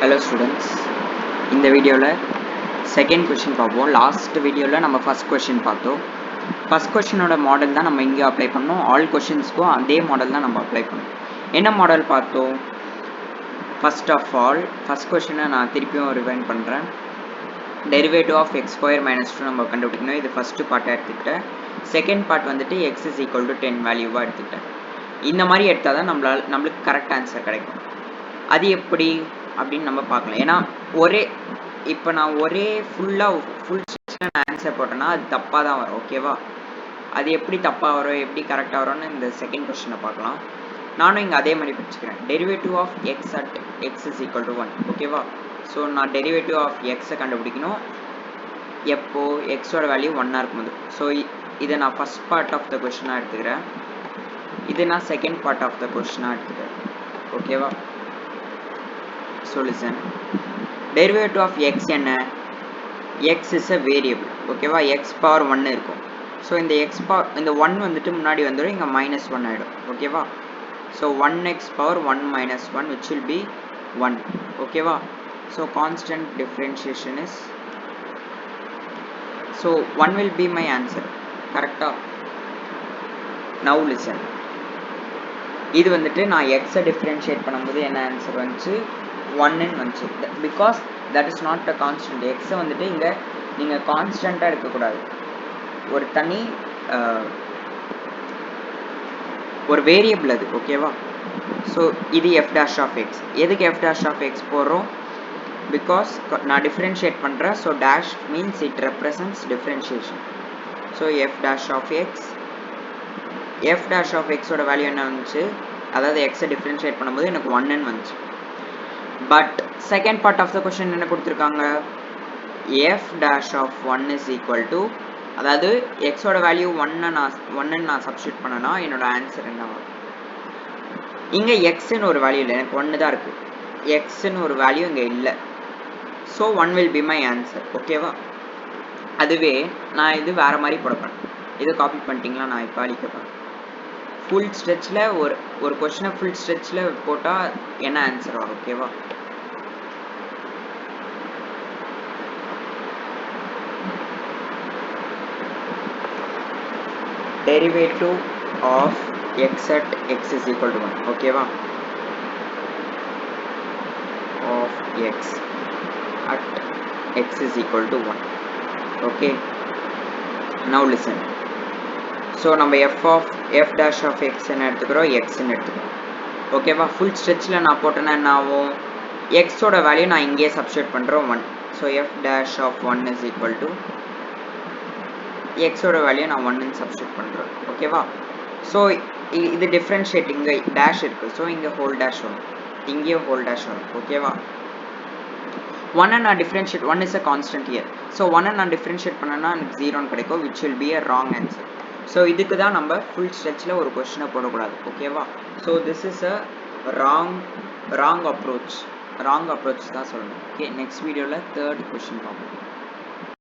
Hello students, இந்த வீடியோவில் second question பார்ப்போம். லாஸ்ட் வீடியோவில் நம்ம ஃபஸ்ட் கொஷின் பார்த்தோம். ஃபஸ்ட் கொஷினோட மாடல் தான் நம்ம இங்கே அப்ளை பண்ணோம். ஆல் கொஷின்ஸ்க்கும் அதே மாடல் தான் நம்ம அப்ளை பண்ணோம். என்ன மாடல் பார்த்தோம்? ஃபர்ஸ்ட் ஆஃப் ஆல் ஃபஸ்ட் கொஷினை நான் திருப்பியும் ரிவைண்ட் பண்ணுறேன். Derivative of x square minus 2 நம்ம கண்டுபிடிக்கணும். இது ஃபஸ்ட்டு பார்ட்டை எடுத்துக்கிட்டேன். செகண்ட் பார்ட் வந்துட்டு எக்ஸ் இஸ் ஈக்குவல் டு 10 வேல்யூவாக எடுத்துக்கிட்டேன். இந்த மாதிரி எடுத்தால் தான் நம்மளுக்கு கரெக்ட் ஆன்சர் கிடைக்கும். அது எப்படி அப்படின்னு நம்ம பார்க்கலாம். ஏன்னா இப்போ நான் ஃபுல் ஸ்ட்ரெச்சில் நான் ஆன்சர் போட்டேன்னா அது தப்பாக தான் வரும். ஓகேவா? அது எப்படி தப்பாக வரும், எப்படி கரெக்டாக வரும்னு இந்த செகண்ட் கொஸ்டினை பார்க்கலாம். நானும் இங்கே அதே மாதிரி பிடிச்சிக்கிறேன். Derivative of x at x is equal to 1. ஓகேவா? ஸோ நான் டெரிவேட்டிவ் ஆஃப் எக்ஸை கண்டுபிடிக்கணும் எப்போ எக்ஸோட வேல்யூ 1ஆக இருக்கும்போது. ஸோ இதை நான் ஃபஸ்ட் பார்ட் ஆஃப் த கொஸ்டினாக எடுத்துக்கிறேன். இது நான் செகண்ட் பார்ட் ஆஃப் த கொஸ்டினாக எடுத்துக்கிறேன். ஓகேவா? So listen, derivative of x என்ன? x is a variable. ஓகேவா? x power 1 இருக்கும். ஸோ இந்த 1 வந்துட்டு முன்னாடி வந்துடும், இங்கே -1 ஆகிடும். ஓகேவா? So 1x power 1 minus 1 which will be 1. ஓகேவா? So constant differentiation is, so 1 will be my answer. கரெக்டா? Now listen, இது வந்துட்டு நான் எக்ஸை டிஃப்ரென்ஷியேட் பண்ணும்போது என்ன ஆன்சர் வந்துச்சு? 1 வந்துச்சு. Because that is not a constant. எக்ஸை வந்துட்டு இங்கே நீங்கள் கான்ஸ்டண்ட்டாக எடுக்கக்கூடாது. ஒரு தனி ஒரு வேரியபிள் அது. ஓகேவா? ஸோ இது எஃப் டேஷ் ஆஃப் எக்ஸ். எதுக்கு எஃப் டேஷ் ஆஃப் எக்ஸ் போடுறோம்? பிகாஸ் நான் டிஃப்ரென்ஷியேட் பண்ணுறேன். So dash means it represents differentiation. So f dash of x, f dash of எக்ஸோட வேல்யூ என்ன வந்துச்சு? அதாவது எக்ஸை டிஃப்ரென்ஷியேட் பண்ணும்போது எனக்கு 1 வந்துச்சு. But second part of the question என்ன கொடுத்துருக்காங்க? F dash of 1 is equal to, அதாவது எக்ஸோட வேல்யூ 1 நான் சப்ஸ்டியூட் பண்ணனா என்னோட ஆன்சர் என்ன வரும்? இங்கே எக்ஸ்ன்னு ஒரு வேல்யூ இல்லை, எனக்கு 1 தான் இருக்குது. எக்ஸ்ன்னு ஒரு வேல்யூ இங்கே இல்லை. So 1 will be my answer. ஓகேவா? அதுவே நான் இது வேறு மாதிரி போடப்பேன். இது காப்பி பண்ணிட்டீங்களா? நான் இப்போ அழிக்கப்பேன். ஃபுல் ஸ்ட்ரெச்சில் ஒரு கொஸ்டினை ஃபுல் ஸ்ட்ரெச்சில் போட்டால் என்ன ஆன்சர் வரும்? ஓகேவா? Derivative of x at x is equal to 1. ஓகேவா? Of x at x is equal to 1. Okay, now listen. So நம்ம எஃப் டேஷ் ஆஃப் எக்ஸ்ன்னு எடுத்துக்கிறோம், எக்ஸ்ன்னு எடுத்துக்கிறோம். ஓகேவா? ஃபுல் ஸ்ட்ரெச்சில் நான் போட்டேன்னா என்ன ஆகும்? எக்ஸோட வேல்யூ நான் இங்கேயே சப்ஸ்டியூட் பண்ணுறோம் 1. So f dash of 1 is equal to எக்ஸோட வேல்யூ நான் 1ன்னு சப்ஸ்டியூட் பண்ணுறேன். ஓகேவா? ஸோ இது டிஃப்ரென்ஷியேட், இங்கே டேஷ் இருக்குது. ஸோ இங்கே ஹோல் டேஷ் வரும், இங்கேயும் ஹோல் டேஷ் வரும். ஓகேவா? 1 நான் differentiate, 1 is a constant year. So 1 நான் டிஃப்ரென்ஷியேட் பண்ணேன்னா எனக்கு 0 கிடைக்கும், which will be a wrong answer. So இதுக்கு தான் நம்ம ஃபுல் ஸ்ட்ரெச்சில் ஒரு கொஸ்டினை போடக்கூடாது. ஓகேவா? So this is a wrong approach தான் சொல்லணும். ஓகே, நெக்ஸ்ட் வீடியோவில் தேர்ட் கொஸ்டின் பார்ப்போம்.